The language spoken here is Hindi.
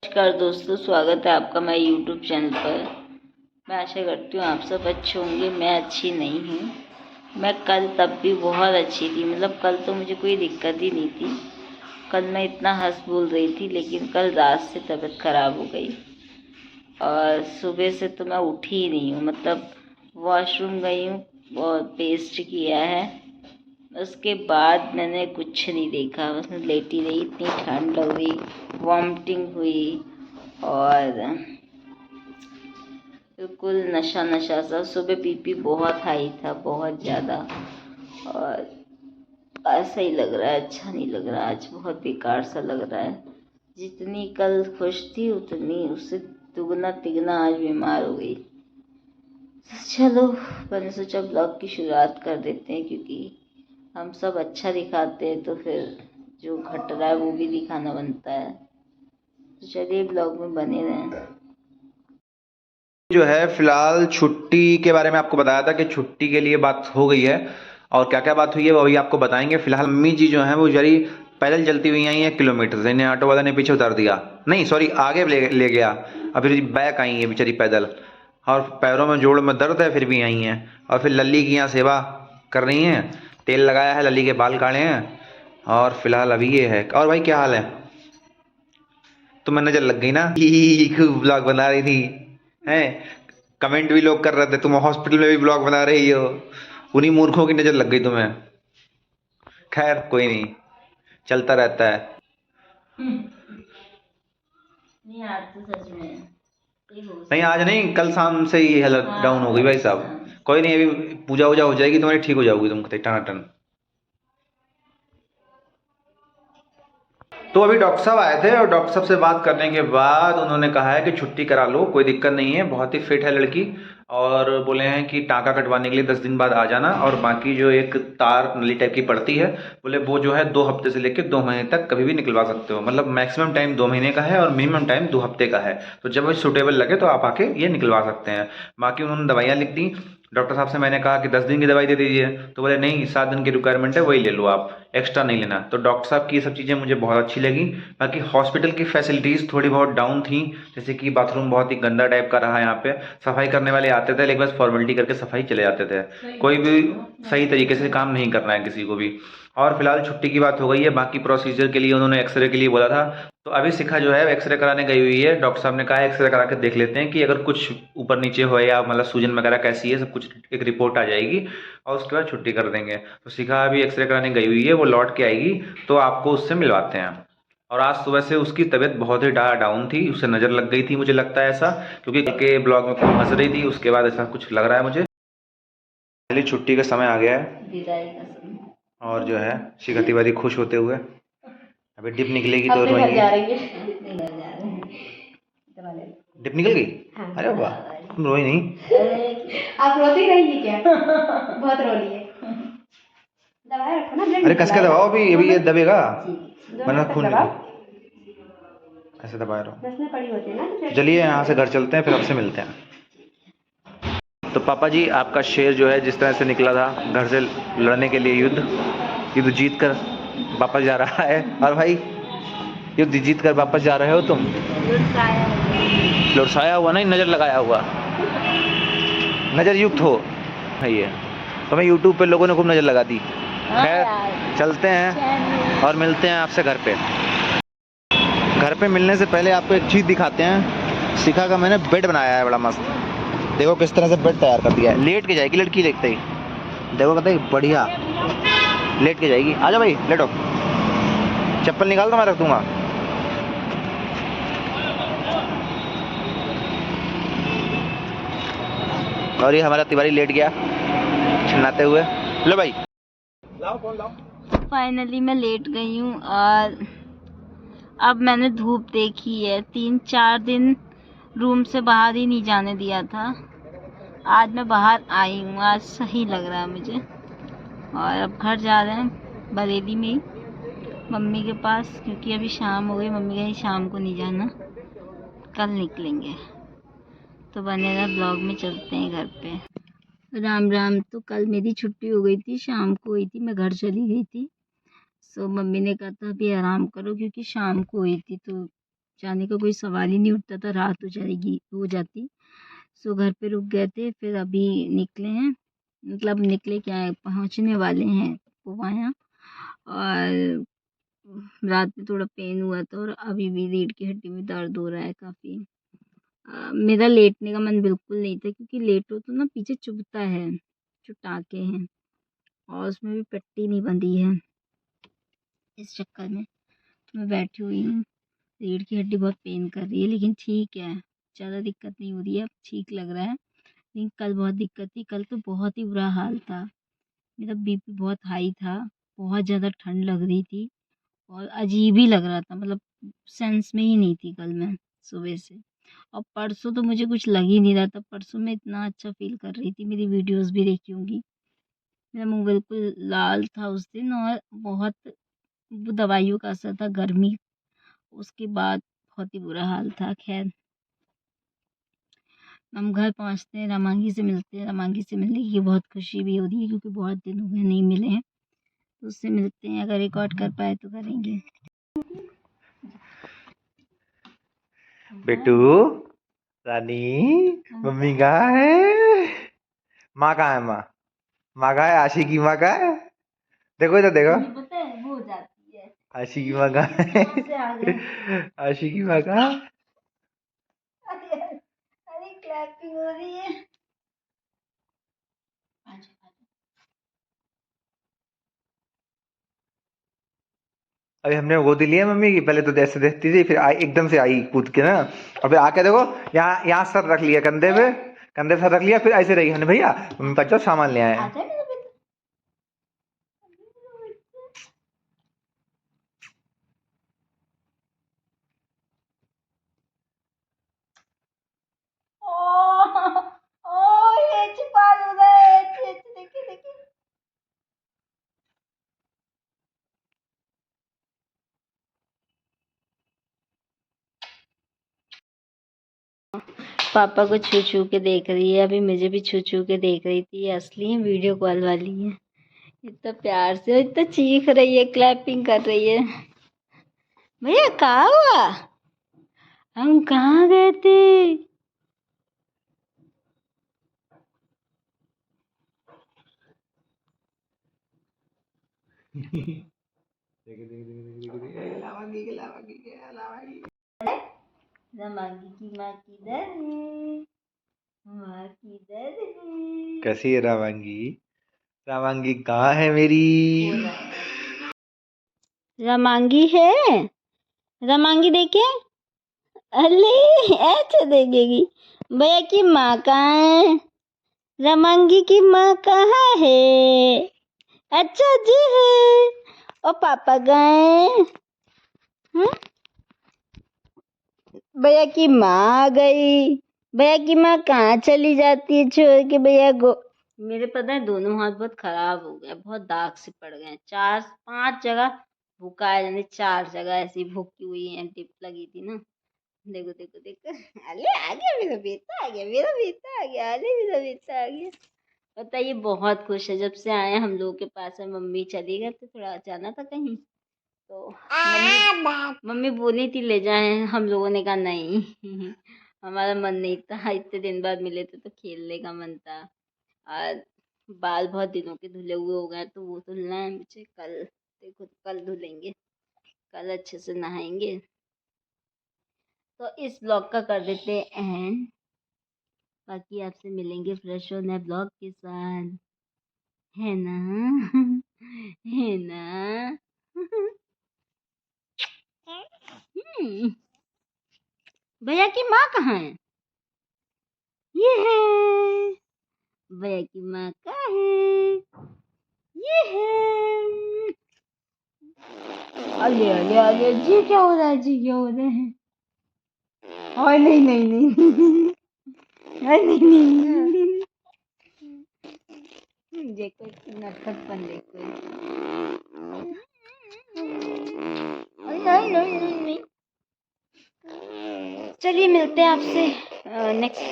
नमस्कार दोस्तों, स्वागत है आपका मेरे यूट्यूब चैनल पर। मैं आशा करती हूँ आप सब अच्छे होंगे। मैं अच्छी नहीं हूँ। मैं कल तब भी बहुत अच्छी थी, मतलब कल तो मुझे कोई दिक्कत ही नहीं थी। कल मैं इतना हंस बोल रही थी, लेकिन कल रात से तबीयत ख़राब हो गई और सुबह से तो मैं उठी ही नहीं हूँ। मतलब वॉशरूम गई हूँ और पेस्ट किया है, उसके बाद मैंने कुछ नहीं देखा। बस मैं लेटी रही, इतनी ठंड लग रही, वॉमिटिंग हुई और बिल्कुल नशा नशा सा। सुबह बीपी बहुत हाई था, बहुत ज़्यादा, और ऐसा ही लग रहा है, अच्छा नहीं लग रहा। आज बहुत बेकार सा लग रहा है। जितनी कल खुश थी उतनी उससे दुगना तिगना आज बीमार हो गई। चलो, मैंने सोचा ब्लॉग की शुरुआत कर देते हैं, क्योंकि हम सब अच्छा दिखाते हैं तो फिर जो घट रहा है वो भी दिखाना बनता है। तो चलिए ब्लॉग में बने रहें। जो है फिलहाल छुट्टी के बारे में आपको बताया था कि छुट्टी के लिए बात हो गई है, और क्या क्या बात हुई है वो अभी आपको बताएंगे। फिलहाल मम्मी जी जो है वो जरी पैदल चलती हुई आई है किलोमीटर से। इन्हें ऑटो वाला ने पीछे उतार दिया, नहीं सॉरी आगे ले गया, और फिर बैक आई है बेचारी पैदल, और पैरों में जोड़ में दर्द है फिर भी आई हैं। और फिर लल्ली की यहाँ सेवा कर रही हैं, तेल लगाया है, लल्ली के बाल काटे हैं, और फिलहाल अभी ये है। और भाई क्या हाल है? तुम्हें नजर लग गई ना, खूब ब्लॉग बना रही थी हैं। कमेंट भी लोग कर रहे थे तुम हॉस्पिटल में भी ब्लॉग बना रही हो, उन्हीं मूर्खों की नजर लग गई तुम्हें। खैर कोई नहीं, चलता रहता है। नहीं, आज तो सच में ये होश नहीं नहीं आज नहीं, है। कल शाम से ही हेल्थ डाउन हो हाँ, गई भाई अच्छा। साहब। कोई नहीं, अभी पूजा वूजा हो जाएगी तुम्हारी, ठीक हो जाओगी तुम टनाटन। तो अभी डॉक्टर साहब आए थे, और डॉक्टर साहब से बात करने के बाद उन्होंने कहा है कि छुट्टी करा लो, कोई दिक्कत नहीं है, बहुत ही फिट है लड़की। और बोले हैं कि टाँका कटवाने के लिए 10 दिन बाद आ जाना, और बाकी जो एक तार नली टाइप की पड़ती है, बोले वो जो है 2 हफ्ते से लेकर 2 महीने तक कभी भी निकलवा सकते हो। मतलब मैक्सिमम टाइम 2 महीने का है और मिनिमम टाइम 2 हफ्ते का है। तो जब वो सूटेबल लगे तो आप आके ये निकलवा सकते हैं। बाकी उन्होंने दवाइयाँ लिख दी। डॉक्टर साहब से मैंने कहा कि 10 दिन की दवाई दे दीजिए, तो बोले नहीं 7 दिन की रिक्वायरमेंट है, वही ले लो आप, एक्स्ट्रा नहीं लेना। तो डॉक्टर साहब की ये सब चीज़ें मुझे बहुत अच्छी लगी। बाकी हॉस्पिटल की फैसिलिटीज़ थोड़ी बहुत डाउन थी, जैसे कि बाथरूम बहुत ही गंदा टाइप का रहा। यहाँ पे सफाई करने वाले आते थे लेकिन बस फॉर्मेलिटी करके सफाई चले जाते थे, कोई भी सही तरीके से काम नहीं करना है किसी को भी। और फिलहाल छुट्टी की बात हो गई है, बाकी प्रोसीजर के लिए उन्होंने एक्सरे के लिए बोला था। तो अभी शिखा जो है एक्सरे कराने गई हुई है। डॉक्टर साहब ने कहा है एक्सरे करा के देख लेते हैं कि अगर कुछ ऊपर नीचे हो या मतलब सूजन वगैरह कैसी है, सब कुछ एक रिपोर्ट आ जाएगी, और उसके बाद छुट्टी कर देंगे। तो शिखा अभी एक्सरे कराने गई हुई है, वो लौट के आएगी तो आपको उससे मिलवाते हैं। और आज सुबह से उसकी तबीयत बहुत ही डाउन थी, उसे नज़र लग गई थी, मुझे लगता है ऐसा, क्योंकि कल के ब्लॉग में खूब हंस रही थी, उसके बाद ऐसा कुछ लग रहा है मुझे। पहली छुट्टी का समय आ गया है, विदाई का समय। और जो है शिखा तिवारी खुश होते हुए अभी डिप निकलेगी तो अपने घर रोएंगी। जा रही है, अपने घर जा रहे हैं। दवा ले लो। डिप निकल गई? हाँ, अरे वाह, दवा ले तुम रोई नहीं? लो। आप रोती रहेंगी क्या? बहुत रो रही है। दवाई रखो ना, ब्लड अरे कस निकल के आएगा दबाओ, अभी ये दोनों। दबेगा, जी, दोनों वरना तक खून दबाओ। निकल। ऐसे दबाए रहो। नस में पड़ी होती है ना, तो तो ब्लड चलिए निकल यहाँ से आएगा। घर चलते हैं, फिर आपसे मिलते हैं। तो पापा जी, आपका शेर जो है जिस तरह से निकला था घर से लड़ने के लिए, युद्ध युद्ध जीत कर वापस जा रहा है। और भाई युद्ध जीत कर वापस जा रहे हो तुम? लुढ़काया हुआ। लुढ़साया हुआ नहीं, नज़र लगाया हुआ, नज़र युक्त हो है ये। तो मैं यूट्यूब पे लोगों ने खूब नज़र लगा दी। हाँ खैर यार, चलते चैन हैं और नहीं। मिलते हैं आपसे घर पे। घर पे मिलने से पहले आपको एक चीज़ दिखाते हैं। शिखा का मैंने बेड बनाया है बड़ा मस्त, देखो किस तरह से बेड तैयार कर दिया है। लेट के जाएगी लड़की, लेटते ही देखो, कहते ही बढ़िया लेट के जाएगी। आ जाओ भाई लेटो, चप्पल निकाल दो मैं रख दूंगा। और ये हमारा तिवारी लेट गया छिन्नाते हुए। लो भाई, लाओ फोन लाओ। फाइनली मैं लेट गई हूँ, और अब मैंने धूप देखी है। 3-4 दिन रूम से बाहर ही नहीं जाने दिया था। आज मैं बाहर आई हूँ, आज सही लग रहा है मुझे। और अब घर जा रहे हैं, बरेली में ही, मम्मी के पास, क्योंकि अभी शाम हो गई। मम्मी कहीं शाम को नहीं जाना, कल निकलेंगे। तो बनेगा ब्लॉग में, चलते हैं घर पे। राम राम। तो कल मेरी छुट्टी हो गई थी, शाम को हुई थी, मैं घर चली गई थी। सो मम्मी ने कहा था अभी आराम करो, क्योंकि शाम को हुई थी तो जाने का कोई सवाल ही नहीं उठता था, रात हो जाती। सो घर पे रुक गए थे, फिर अभी निकले हैं, मतलब निकले क्या है, पहुंचने वाले हैं वहाँ। और रात में थोड़ा पेन हुआ था और अभी भी रीढ़ की हड्डी में दर्द हो रहा है काफ़ी। मेरा लेटने का मन बिल्कुल नहीं था, क्योंकि लेटो तो ना पीछे चुभता है, जो टाँके हैं, और उसमें भी पट्टी नहीं बंधी है। इस चक्कर में मैं बैठी हुई हूँ। रीढ़ की हड्डी बहुत पेन कर रही है, लेकिन ठीक है, ज़्यादा दिक्कत नहीं हो रही है, अब ठीक लग रहा है। लेकिन कल बहुत दिक्कत थी, कल तो बहुत ही बुरा हाल था। मेरा बीपी बहुत हाई था, बहुत ज़्यादा ठंड लग रही थी और अजीब ही लग रहा था, मतलब सेंस में ही नहीं थी कल मैं सुबह से। और परसों तो मुझे कुछ लग ही नहीं रहा था, परसों मैं इतना अच्छा फ़ील कर रही थी, मेरी वीडियोज़ भी देखी होंगी। मेरा मुँह बिल्कुल लाल था उस दिन, और बहुत वो दवाइयों का असर था, गर्मी, उसके बाद बहुत ही बुरा हाल था। खैर, हम घर पहुँचते हैं, रामांगी से मिलते हैं। रामांगी से मिलने की बहुत खुशी भी हो रही है, क्योंकि बहुत दिन हो गए नहीं मिले हैं, तो उससे मिलते हैं। अगर रिकॉर्ड कर पाए तो करेंगे। बेटू, रानी, मम्मी कहाँ है? माँ कहाँ है? माँ कहाँ है? आशिकी माँ कहाँ है? देखो इधर देखो, मुझे पता है वो हो जाती है। आशिकी माँ कहाँ है? कहाँ से आ गए? आशिकी माँ कहाँ? अरे अरे, क्लैपिंग हो रही है। अभी हमने गोदी लिया मम्मी की, पहले तो जैसे देखती थी, फिर आई, एकदम से आई कूद के ना, और फिर आके देखो, यहाँ यहाँ सर रख लिया कंधे पे, कंधे पे सर रख लिया, फिर ऐसे रही हमने, भैया मम्मी पास जाओ सामान ले आए। आता है मेरा बेटा। ओ ओ, ये छिपा हो रहा है, देखिए देखिए। पापा को छू छू के देख रही है, अभी मुझे भी छू छू के देख रही थी। ये असली है, वीडियो कॉल वाली है। इतना प्यार से, इतना चीख रही है, क्लैपिंग कर रही है। भैया कहाँ हुआ? हम कहाँ गए थे? रमांगी की माँ किधर है? माँ किधर है? कैसी है रामांगी? रामांगी कहाँ है मेरी? रमांगी है? रमांगी देखे? अरे ऐसे देखेगी। भैया की माँ कहाँ है? रमांगी की माँ कहाँ है? अच्छा जी है। और पापा गए? भैया की माँ आ गई। भैया की माँ कहाँ चली जाती है छोड़ के भैया को? मेरे पता है दोनों हाथ बहुत खराब हो गए, बहुत दाग से पड़ गए, 4-5 जगह भूका है, यानी 4 जगह ऐसी भूकी हुई है, टिप लगी थी ना। देखो देखो देखो, अरे आ गया मेरा बेटा, आ गया मेरा बेटा, आ गया, अरे मेरा बेटा आ गया। बताइए, बहुत खुश है जब से आए हम लोगों के पास है। मम्मी चली गए तो थोड़ा जाना था कहीं, तो मम्मी बोली थी ले जाए, हम लोगों ने कहा नहीं। हमारा मन नहीं था, इतने दिन बाद मिले थे तो खेलने का मन था। और बाल बहुत दिनों के धुले हुए हो गए, तो वो धुलना है मुझे कल। देखो कल धुलेंगे, कल अच्छे से नहाएंगे। तो इस ब्लॉग का कर देते एंड, बाकी आपसे मिलेंगे फ्रेश और नए ब्लॉग के साथ, है ना? है ना? भैया की माँ कहाँ है? ये है भैया की माँ, कहाँ है? ये है। अरे अरे अरे, जी क्या हो रहा है? जी क्या हो रहा है? और नहीं नहीं नहीं नहीं नहीं नहीं नहीं, देखो इसकी नटखटपन देखो। नहीं नहीं नहीं नहीं। चलिए मिलते हैं आपसे नेक्स्ट